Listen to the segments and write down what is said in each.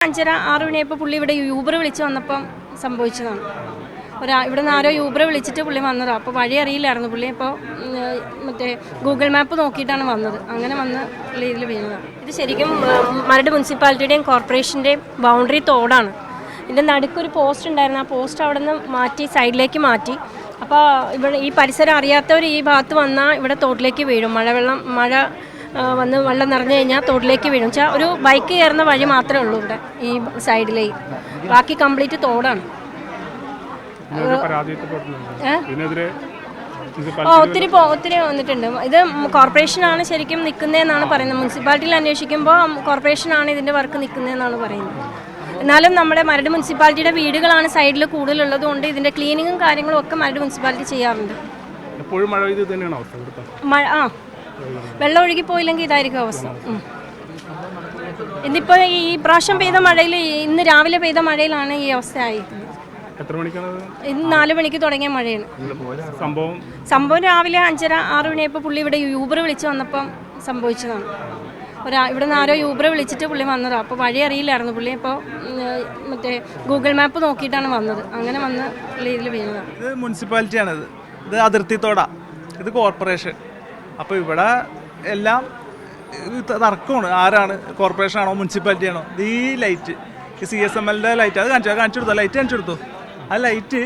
5:30-6 മണിയായപ്പോൾ പുള്ളി ഇവിടെ യൂബർ വിളിച്ച് വന്നപ്പം സംഭവിച്ചതാണ്. ഇവിടെ നിന്ന് ആരോ യൂബർ വിളിച്ചിട്ട് പുള്ളി വന്നതാണ്. അപ്പോൾ വഴി അറിയില്ലായിരുന്നു പുള്ളി. അപ്പോൾ മറ്റേ ഗൂഗിൾ മാപ്പ് നോക്കിയിട്ടാണ് വന്നത്. അങ്ങനെ വന്ന് പുള്ളി ഇതിൽ വീണതാണ്. ഇത് ശരിക്കും മരട് മുനിസിപ്പാലിറ്റിയുടെയും കോർപ്പറേഷൻ്റെയും ബൗണ്ടറി തോടാണ്. ഇതിൻ്റെ നടുക്കൊരു പോസ്റ്റ് ഉണ്ടായിരുന്നു. ആ പോസ്റ്റ് അവിടെ നിന്ന് മാറ്റി സൈഡിലേക്ക് മാറ്റി. അപ്പോൾ ഇവിടെ ഈ പരിസരം അറിയാത്തവർ ഈ ഭാഗത്ത് വന്നാൽ ഇവിടെ തോട്ടിലേക്ക് വീഴും. മഴ വന്ന് വെള്ളം നിറഞ്ഞു കഴിഞ്ഞാൽ തോട്ടിലേക്ക് വീഴും. വെച്ചാൽ ഒരു ബൈക്ക് കയറുന്ന വഴി മാത്രമേ ഉള്ളൂ ഇവിടെ ഈ സൈഡിലേക്ക്. ബാക്കി കംപ്ലീറ്റ് തോടാണ്. ഒത്തിരി വന്നിട്ടുണ്ട്. ഇത് കോർപ്പറേഷനാണ് ശരിക്കും നിൽക്കുന്നതെന്നാണ് പറയുന്നത്. മുനിസിപ്പാലിറ്റിയിൽ അന്വേഷിക്കുമ്പോൾ കോർപ്പറേഷനാണ് ഇതിൻ്റെ വർക്ക് നിൽക്കുന്നതെന്നാണ് പറയുന്നത്. എന്നാലും നമ്മുടെ മരട് മുനിസിപ്പാലിറ്റിയുടെ വീടുകളാണ് സൈഡിൽ കൂടുതലുള്ളത് കൊണ്ട് ഇതിൻ്റെ ക്ലീനിങ്ങും കാര്യങ്ങളും ഒക്കെ മരട് മുനിസിപ്പാലിറ്റി ചെയ്യാറുണ്ട്. വെള്ളം ഒഴുകി പോയില്ലെങ്കിൽ ഇതായിരിക്കും അവസ്ഥ. ഇന്നിപ്പോൾ ഈ പ്രാവശ്യം പെയ്ത മഴയിൽ, ഇന്ന് രാവിലെ പെയ്ത മഴയിലാണ് ഈ അവസ്ഥ ആയിരിക്കുന്നത്. ഇന്ന് 4 മണിക്ക് തുടങ്ങിയ മഴയാണ്. സംഭവം രാവിലെ 5:30-6 മണിയായപ്പോൾ പുള്ളി ഇവിടെ യൂബർ വിളിച്ച് വന്നപ്പം സംഭവിച്ചതാണ്. ഇവിടെ നിന്ന് ആരോ യൂബർ വിളിച്ചിട്ട് പുള്ളി വന്നതാണ്. അപ്പോൾ വഴി അറിയില്ലായിരുന്നു പുള്ളി. അപ്പോൾ മറ്റേ ഗൂഗിൾ മാപ്പ് നോക്കിയിട്ടാണ് വന്നത്. അങ്ങനെ വന്ന് പുള്ളി ഇതിൽ വീണതാണ്. ഇത് മുനിസിപ്പാലിറ്റിയാണ്. ഇത് അതിർത്തി തോടാ, ഇത് കോർപ്പറേഷൻ. അപ്പോൾ ഇവിടെ എല്ലാം തർക്കമാണ്. ആരാണ്, കോർപ്പറേഷൻ ആണോ മുനിസിപ്പാലിറ്റി ആണോ? ഈ ലൈറ്റ്, ഈ CSMLൻ്റെ ലൈറ്റ്, അത് കാണിച്ചു കൊടുത്തോ, ലൈറ്റ് കാണിച്ചു കൊടുത്തു. ആ ലൈറ്റ്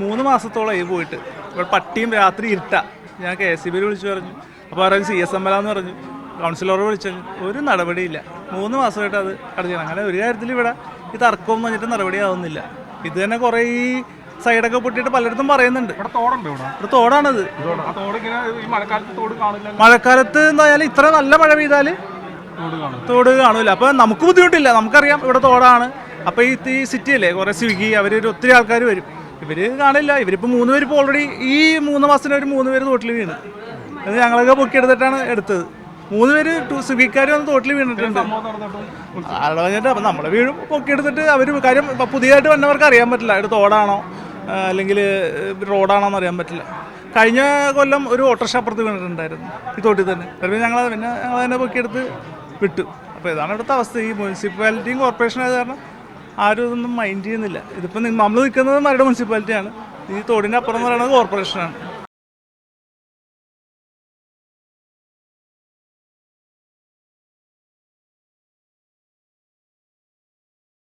3 മാസത്തോളമായി പോയിട്ട്. ഇവിടെ പട്ടിയും രാത്രി ഇരുട്ടാ. ഞാൻ KSEB വിളിച്ചു പറഞ്ഞു. അപ്പോൾ പറഞ്ഞു CSML എന്ന് പറഞ്ഞു. കൗൺസിലറെ വിളിച്ചു, ഒരു നടപടിയില്ല. 3 മാസമായിട്ട് അത് അടയ്ക്കണം. അങ്ങനെ ഒരു കാര്യത്തിൽ ഇവിടെ ഈ തർക്കവും പറഞ്ഞിട്ട് നടപടിയാവുന്നില്ല. ഇത് തന്നെ കുറേ ഈ സൈഡൊക്കെ പൊട്ടിയിട്ട് പലയിടത്തും പറയുന്നുണ്ട്. ഇവിടെ തോടാണത്. മഴക്കാലത്ത് എന്തായാലും ഇത്ര നല്ല മഴ പെയ്താൽ തോട് കാണൂല. അപ്പൊ നമുക്ക് ബുദ്ധിമുട്ടില്ല, നമുക്കറിയാം ഇവിടെ തോടാണ്. അപ്പൊ ഈ സിറ്റി അല്ലേ, കുറെ സ്വിഗ്ഗി അവരൊരു ഒത്തിരി ആൾക്കാർ വരും. ഇവര് കാണില്ല. ഇവരിപ്പോ 3 പേര് ഇപ്പോൾ ഓൾറെഡി ഈ 3 മാസത്തിന് ഒരു 3 പേര് തോട്ടിൽ വീണ്. അത് ഞങ്ങളൊക്കെ പൊക്കിയെടുത്തിട്ടാണ് എടുത്തത്. 3 പേര് സ്വിഗ്ഗിക്കാർ വന്ന് തോട്ടിൽ വീണിട്ടുണ്ട്. അവിടെ വന്നിട്ട് അപ്പൊ നമ്മളെ വീഴും പൊക്കിയെടുത്തിട്ട് അവര് കാര്യം പുതിയതായിട്ട് വന്നവർക്ക് അറിയാൻ പറ്റില്ല ഇത് തോടാണോ അല്ലെങ്കിൽ റോഡാണോ എന്ന് അറിയാൻ പറ്റില്ല. കഴിഞ്ഞ കൊല്ലം ഒരു ഓട്ടോറിക്ഷ അപ്പുറത്ത് വീണിട്ടുണ്ടായിരുന്നു ഈ തോട്ടിൽ തന്നെ. ഞങ്ങൾ തന്നെ പൊക്കിയെടുത്ത് വിട്ടു. അപ്പോൾ ഇതാണ് ഇവിടുത്തെ അവസ്ഥ. ഈ മുനിസിപ്പാലിറ്റിയും കോർപ്പറേഷനും ആയത് കാരണം ആരും ഇതൊന്നും മൈൻഡ് ചെയ്യുന്നില്ല. ഇതിപ്പോൾ നമ്മൾ നിൽക്കുന്നത് മരട് മുനിസിപ്പാലിറ്റിയാണ്. ഈ തോടിൻ്റെ അപ്പുറം എന്ന് പറയുന്നത് കോർപ്പറേഷനാണ്.